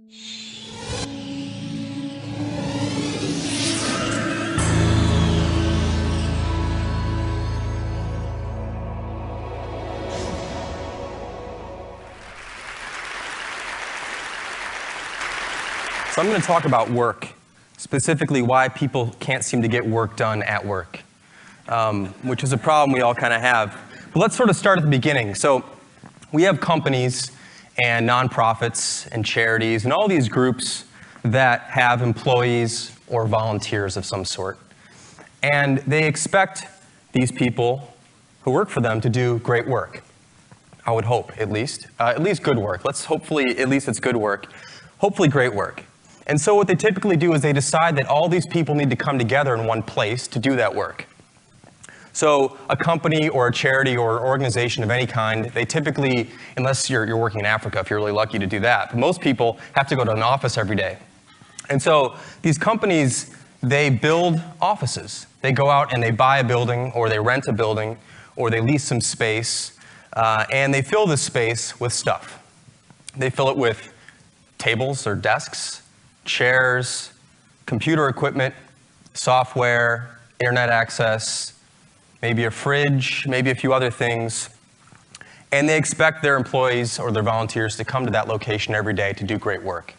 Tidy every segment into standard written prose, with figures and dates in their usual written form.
So I'm going to talk about work, specifically why people can't seem to get work done at work, which is a problem we all kind of have. But let's sort of start at the beginning. So we have companies and nonprofits and charities and all these groups that have employees or volunteers of some sort. And they expect these people who work for them to do great work. I would hope, at least good work. Let's hopefully, at least it's good work. Hopefully great work. And so what they typically do is they decide that all these people need to come together in one place to do that work. So a company or a charity or an organization of any kind, they typically, unless you're working in Africa, if you're really lucky to do that, but most people have to go to an office every day. And so these companies, they build offices. They go out and they buy a building, or they rent a building, or they lease some space, and they fill this space with stuff. They fill it with tables or desks, chairs, computer equipment, software, internet access, maybe a fridge, maybe a few other things. And they expect their employees or their volunteers to come to that location every day to do great work.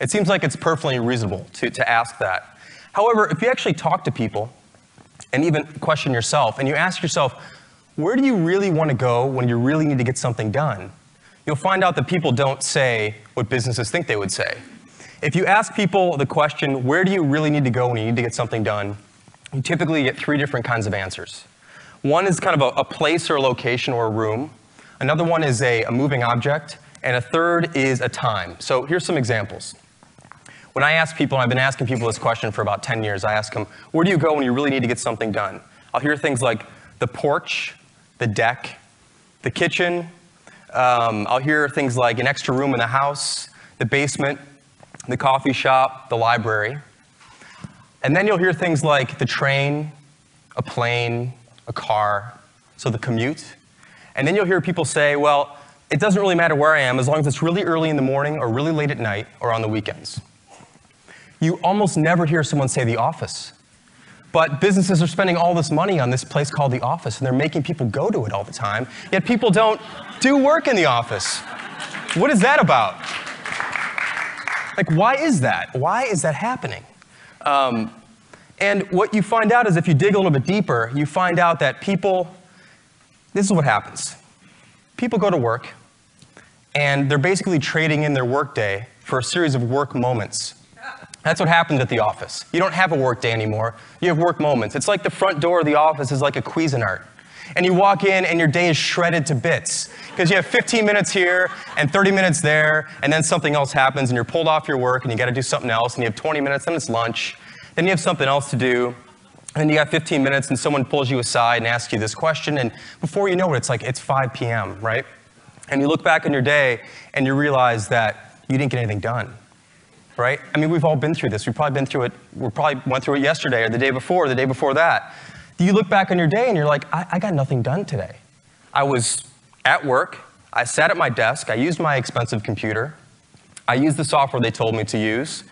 It seems like it's perfectly reasonable to ask that. However, if you actually talk to people and even question yourself, and you ask yourself, where do you really want to go when you really need to get something done? You'll find out that people don't say what businesses think they would say. If you ask people the question, where do you really need to go when you need to get something done, you typically get three different kinds of answers. One is kind of a place or a location or a room. Another one is a moving object. And a third is a time. So here's some examples. When I ask people, and I've been asking people this question for about 10 years, I ask them, where do you go when you really need to get something done? I'll hear things like the porch, the deck, the kitchen. I'll hear things like an extra room in the house, the basement, the coffee shop, the library. And then you'll hear things like the train, a plane, a car, so the commute. And then you'll hear people say, well, it doesn't really matter where I am as long as it's really early in the morning or really late at night or on the weekends. You almost never hear someone say the office. But businesses are spending all this money on this place called the office, and they're making people go to it all the time, yet people don't do work in the office. What is that about? Like, why is that? Why is that happening? And what you find out is if you dig a little bit deeper, you find out that people, this is what happens. People go to work, and they're basically trading in their workday for a series of work moments. That's what happens at the office. You don't have a work day anymore. You have work moments. It's like the front door of the office is like a Cuisinart. And you walk in, and your day is shredded to bits. Because you have 15 minutes here, and 30 minutes there, and then something else happens, and you're pulled off your work, and you got to do something else, and you have 20 minutes, then it's lunch. Then you have something else to do. And you got 15 minutes, and someone pulls you aside and asks you this question, and before you know it, it's 5 p.m., right? And you look back on your day, and you realize that you didn't get anything done, right? I mean, we've all been through this. We've probably been through it. We probably went through it yesterday, or the day before, or the day before that. You look back on your day, and you're like, I got nothing done today. I was at work. I sat at my desk. I used my expensive computer. I used the software they told me to use.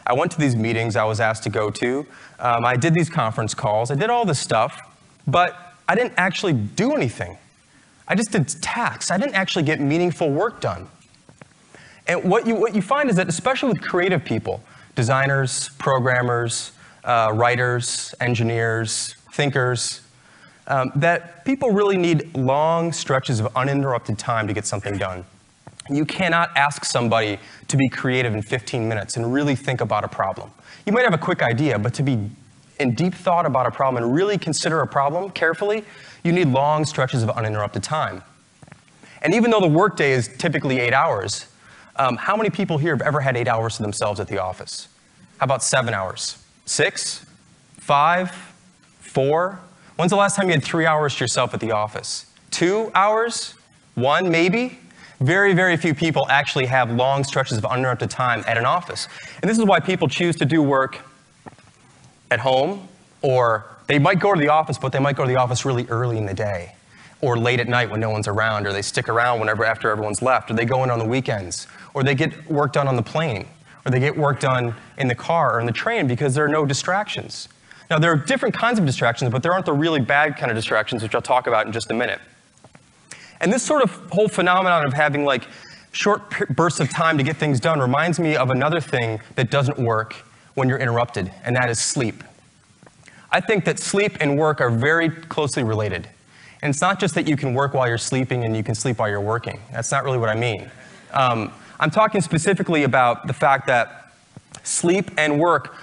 I went to these meetings I was asked to go to. I did these conference calls. I did all this stuff, but I didn't actually do anything. I just did tasks. I didn't actually get meaningful work done. And what you find is that, especially with creative people, designers, programmers, writers, engineers, thinkers, that people really need long stretches of uninterrupted time to get something done. You cannot ask somebody to be creative in 15 minutes and really think about a problem. You might have a quick idea, but to be in deep thought about a problem and really consider a problem carefully, you need long stretches of uninterrupted time. And even though the workday is typically 8 hours, how many people here have ever had 8 hours to themselves at the office? How about 7 hours? 6? 5? 4? When's the last time you had 3 hours to yourself at the office? 2 hours? 1, maybe? Very, very few people actually have long stretches of uninterrupted time at an office. And this is why people choose to do work at home, or they might go to the office, but they might go to the office really early in the day. or late at night when no one's around, or they stick around after everyone's left, or they go in on the weekends, or they get work done on the plane, or they get work done in the car or in the train because there are no distractions. Now, there are different kinds of distractions, but there aren't the really bad kind of distractions, which I'll talk about in just a minute. And this sort of whole phenomenon of having like short bursts of time to get things done reminds me of another thing that doesn't work when you're interrupted, and that is sleep. I think that sleep and work are very closely related. And it's not just that you can work while you're sleeping and you can sleep while you're working. That's not really what I mean. I'm talking specifically about the fact that sleep and work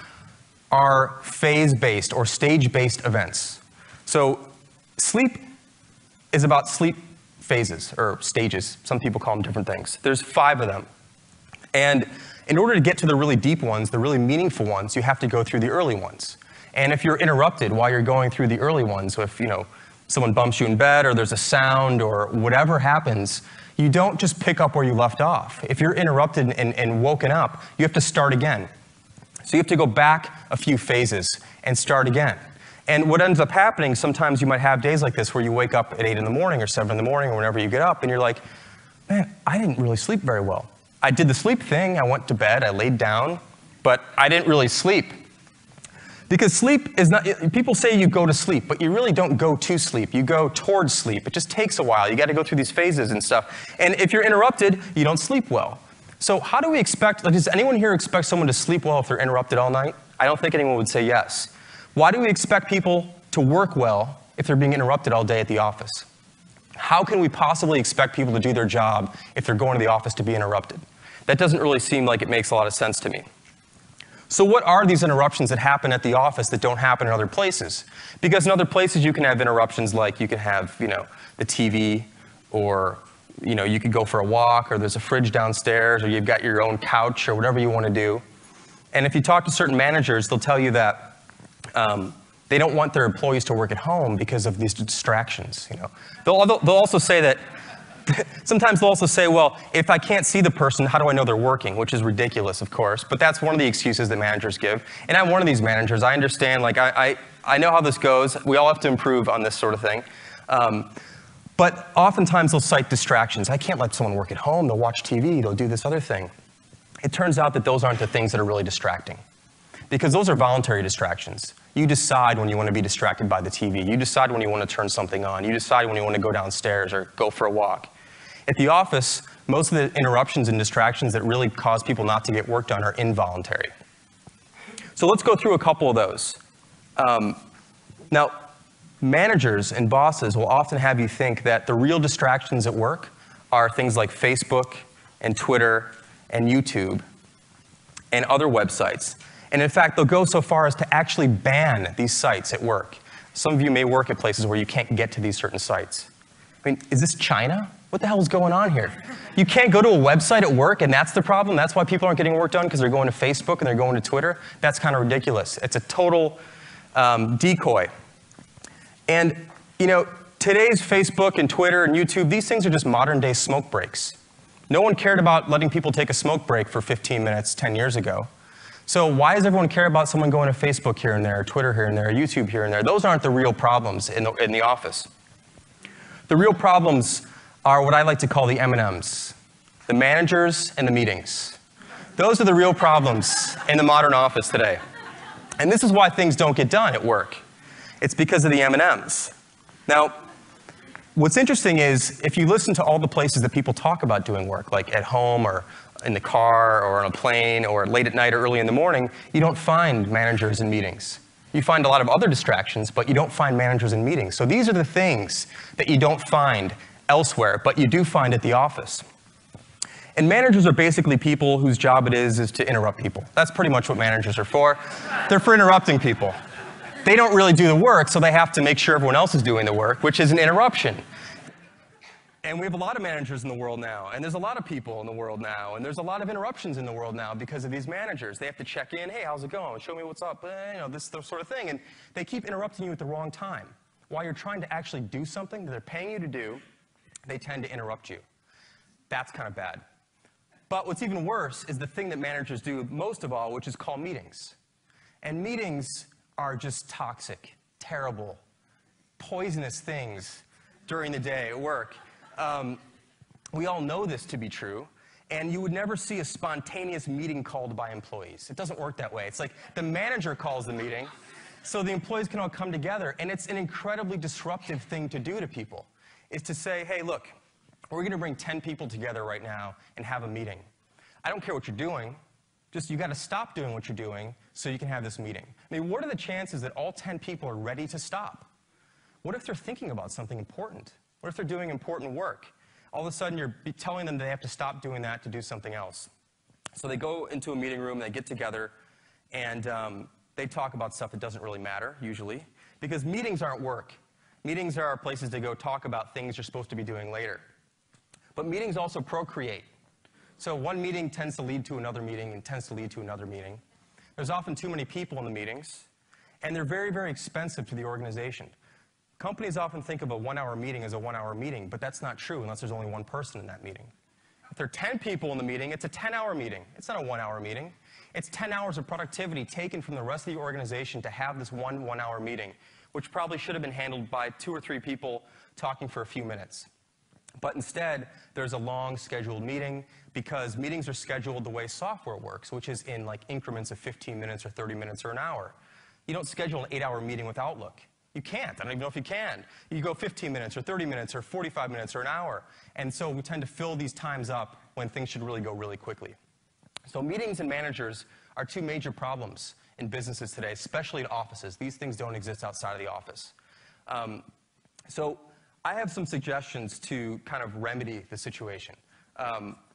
are phase-based or stage-based events. So sleep is about sleep phases or stages. Some people call them different things. There's 5 of them. And in order to get to the really deep ones, the really meaningful ones, you have to go through the early ones. And if you're interrupted while you're going through the early ones, so if someone bumps you in bed or there's a sound or whatever happens, you don't just pick up where you left off. If you're interrupted and woken up, you have to start again. So you have to go back a few phases and start again. And what ends up happening, sometimes you might have days like this where you wake up at 8 in the morning or 7 in the morning or whenever you get up and you're like, man, I didn't really sleep very well. I did the sleep thing, I went to bed, I laid down, but I didn't really sleep. Because sleep is not, people say you go to sleep, but you really don't go to sleep. You go towards sleep. It just takes a while. You got to go through these phases and stuff. And if you're interrupted, you don't sleep well. So how do we expect, does anyone here expect someone to sleep well if they're interrupted all night? I don't think anyone would say yes. Why do we expect people to work well if they're being interrupted all day at the office? How can we possibly expect people to do their job if they're going to the office to be interrupted? That doesn't really seem like it makes a lot of sense to me. So what are these interruptions that happen at the office that don't happen in other places? Because in other places you can have interruptions like you can have, the TV, or you could go for a walk, or there's a fridge downstairs, or you've got your own couch, or whatever you want to do. And if you talk to certain managers, they'll tell you that they don't want their employees to work at home because of these distractions. They'll also say that sometimes they'll also say, well, if I can't see the person, how do I know they're working? Which is ridiculous, of course, but that's one of the excuses that managers give. And I'm one of these managers. I understand, I know how this goes. We all have to improve on this sort of thing. But oftentimes they'll cite distractions. I can't let someone work at home. They'll watch TV. They'll do this other thing. It turns out that those aren't the things that are really distracting, because those are voluntary distractions. You decide when you want to be distracted by the TV. You decide when you want to turn something on. You decide when you want to go downstairs or go for a walk. At the office, most of the interruptions and distractions that really cause people not to get work done are involuntary. So let's go through a couple of those. Now, managers and bosses will often have you think that the real distractions at work are things like Facebook and Twitter and YouTube and other websites. And in fact, they'll go so far as to actually ban these sites at work. Some of you may work at places where you can't get to these certain sites. I mean, is this China? What the hell is going on here? You can't go to a website at work, and that's the problem? That's why people aren't getting work done, because they're going to Facebook and they're going to Twitter? That's kind of ridiculous. It's a total decoy. And, today's Facebook and Twitter and YouTube, these things are just modern-day smoke breaks. No one cared about letting people take a smoke break for 15 minutes 10 years ago. So why does everyone care about someone going to Facebook here and there, or Twitter here and there, or YouTube here and there? Those aren't the real problems in the office. The real problems are what I like to call the M&Ms, the managers and the meetings. Those are the real problems in the modern office today. And this is why things don't get done at work. It's because of the M&Ms. Now, what's interesting is if you listen to all the places that people talk about doing work, like at home or in the car or on a plane or late at night or early in the morning, you don't find managers in meetings. You find a lot of other distractions, but you don't find managers in meetings. So these are the things that you don't find elsewhere, but you do find at the office. And managers are basically people whose job it is to interrupt people. That's pretty much what managers are for. They're for interrupting people. They don't really do the work, so they have to make sure everyone else is doing the work, which is an interruption. And we have a lot of managers in the world now, and there's a lot of people in the world now, and there's a lot of interruptions in the world now because of these managers. They have to check in, hey, how's it going? Show me what's up, this sort of thing. And they keep interrupting you at the wrong time. While you're trying to actually do something that they're paying you to do, they tend to interrupt you. That's kind of bad. But what's even worse is the thing that managers do most of all, which is call meetings. And meetings are just toxic, terrible, poisonous things during the day at work. We all know this to be true. And you would never see a spontaneous meeting called by employees. It doesn't work that way. It's like the manager calls the meeting, so the employees can all come together. And it's an incredibly disruptive thing to do to people, is to say, hey, look, we're going to bring 10 people together right now and have a meeting. I don't care what you're doing. Just you got to stop doing what you're doing so you can have this meeting. I mean, what are the chances that all 10 people are ready to stop? What if they're thinking about something important? What if they're doing important work? All of a sudden, you're telling them they have to stop doing that to do something else. So they go into a meeting room, they get together, and they talk about stuff that doesn't really matter, usually, because meetings aren't work. Meetings are places to go talk about things you're supposed to be doing later. But meetings also procreate. So one meeting tends to lead to another meeting and tends to lead to another meeting. There's often too many people in the meetings, and they're very, very expensive to the organization. Companies often think of a 1-hour meeting as a 1-hour meeting, but that's not true unless there's only one person in that meeting. If there are 10 people in the meeting, it's a 10-hour meeting. It's not a 1-hour meeting. It's 10 hours of productivity taken from the rest of the organization to have this one 1-hour meeting, which probably should have been handled by 2 or 3 people talking for a few minutes. But instead, there's a long scheduled meeting because meetings are scheduled the way software works, which is in like increments of 15 minutes or 30 minutes or an hour. You don't schedule an 8-hour meeting with Outlook. You can't. I don't even know if you can. You go 15 minutes or 30 minutes or 45 minutes or an hour. And so we tend to fill these times up when things should really go really quickly. So meetings and managers are 2 major problems in businesses today, especially in offices. These things don't exist outside of the office. So I have some suggestions to kind of remedy the situation.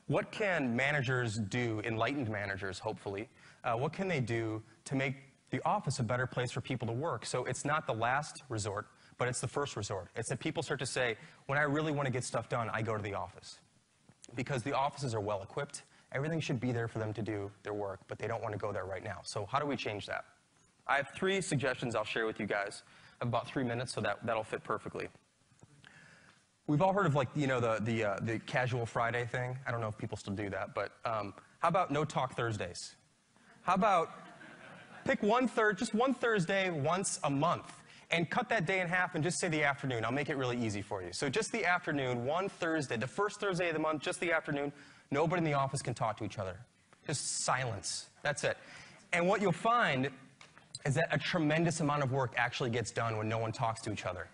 What can managers do, enlightened managers hopefully, what can they do to make the office a better place for people to work? So it's not the last resort, but it's the first resort. It's that people start to say, when I really want to get stuff done, I go to the office. Because the offices are well equipped. Everything should be there for them to do their work, but they don't want to go there right now. So how do we change that? I have 3 suggestions I'll share with you guys. I have about 3 minutes, so that'll fit perfectly. We've all heard of the casual Friday thing. I don't know if people still do that, but how about no talk Thursdays? How about pick just one Thursday once a month and cut that day in half and just say the afternoon. I'll make it really easy for you. So just the afternoon, one Thursday, the first Thursday of the month, just the afternoon, nobody in the office can talk to each other. Just silence. That's it. And what you'll find is that a tremendous amount of work actually gets done when no one talks to each other.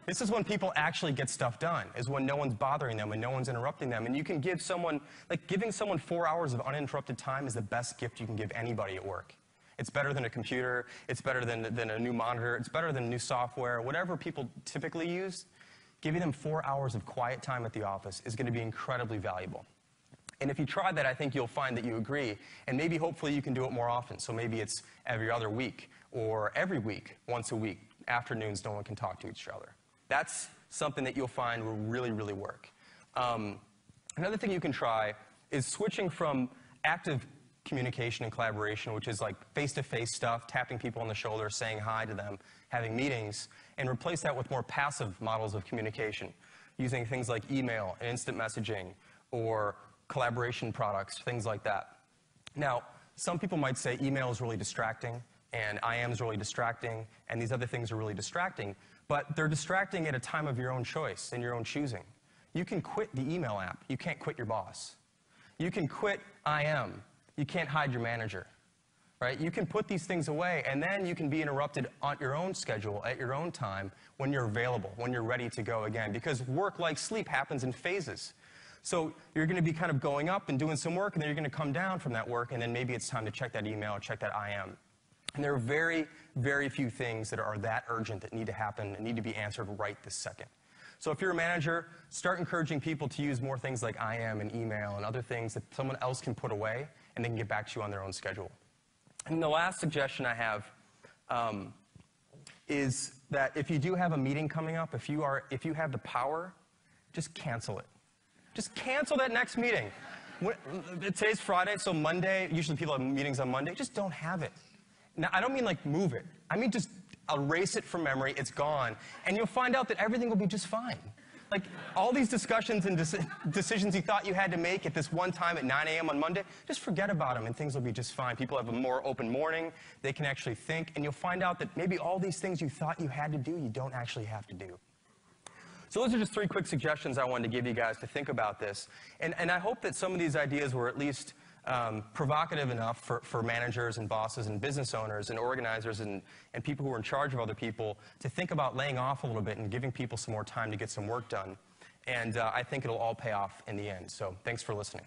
This is when people actually get stuff done, is when no one's bothering them and no one's interrupting them. And you can give someone, giving someone 4 hours of uninterrupted time is the best gift you can give anybody at work. It's better than a computer, it's better than a new monitor, it's better than new software, whatever people typically use. Giving them 4 hours of quiet time at the office is going to be incredibly valuable. And if you try that, I think you'll find that you agree. And maybe, hopefully, you can do it more often. So maybe it's every other week or every week, once a week. Afternoons, no one can talk to each other. That's something that you'll find will really, really work. Another thing you can try is switching from active communication and collaboration, which is like face-to-face stuff, tapping people on the shoulder, saying hi to them, having meetings, and replace that with more passive models of communication, using things like email and instant messaging or collaboration products, things like that. Now, some people might say email is really distracting, and IM is really distracting, and these other things are really distracting, but they're distracting at a time of your own choice and your own choosing. You can quit the email app. You can't quit your boss. You can quit IM. You can't hide your manager, right? You can put these things away, and then you can be interrupted on your own schedule, at your own time, when you're available, when you're ready to go again, because work, like sleep, happens in phases. So you're going to be kind of going up and doing some work, and then you're going to come down from that work, and then maybe it's time to check that email or check that IM. And there are very, very few things that are that urgent that need to happen and need to be answered right this second. So if you're a manager, start encouraging people to use more things like IM and email and other things that someone else can put away and they can get back to you on their own schedule. And the last suggestion I have is that if you do have a meeting coming up, if you have the power, just cancel it. Just cancel that next meeting. Today's Friday, so Monday, usually people have meetings on Monday, just don't have it. Now, I don't mean like move it. I mean just erase it from memory, it's gone, and you'll find out that everything will be just fine. Like, all these discussions and decisions you thought you had to make at this one time at 9 a.m. on Monday, just forget about them and things will be just fine. People have a more open morning, they can actually think, and you'll find out that maybe all these things you thought you had to do, you don't actually have to do. So those are just 3 quick suggestions I wanted to give you guys to think about this. And I hope that some of these ideas were at least provocative enough for managers and bosses and business owners and organizers and people who are in charge of other people to think about laying off a little bit and giving people some more time to get some work done. And I think it'll all pay off in the end. So thanks for listening.